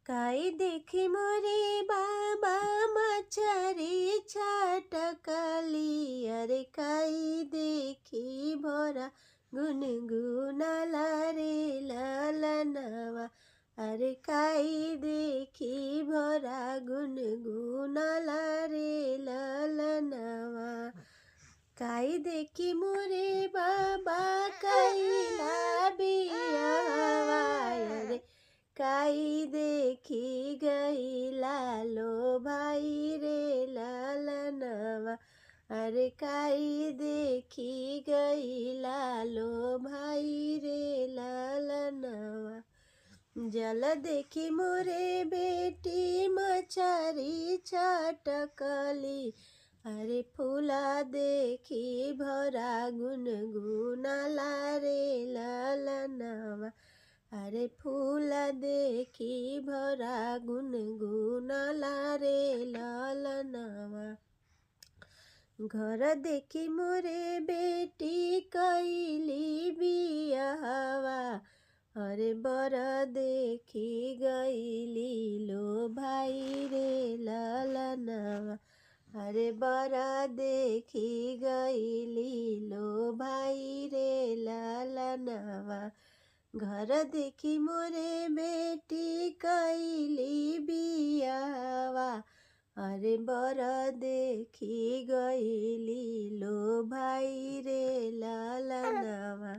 काई देखी मोरे बाबा मचारे छाटकली अरे काई देखी भोरा गुनगुनाला रे ललनवा अरे काई देखी भोरा गुनगुनाला रे ललनवा काई देखी मोरे बाबा कैला बियावा रे काई देखी गई लालो भाई रे ललनवा अरे काई देखी गई लालो भाई रे ललनवा जल देखी मोरे बेटी मचारी छटकली अरे फूला देखी भरा गुनगुनाला रे ललनवा अरे फूला देखी भरा गुनगुनाला रे ललनवा घर देखी मोरे बेटी कैली बियावा अरे बर देखी गईली लो भाई रे ललनवा अरे बर देखी गईली लो भाई रे ललनवा घर देखी मोरे बेटी कैली बियावा अरे बर देखी गईली लो भाई रे ललनवा।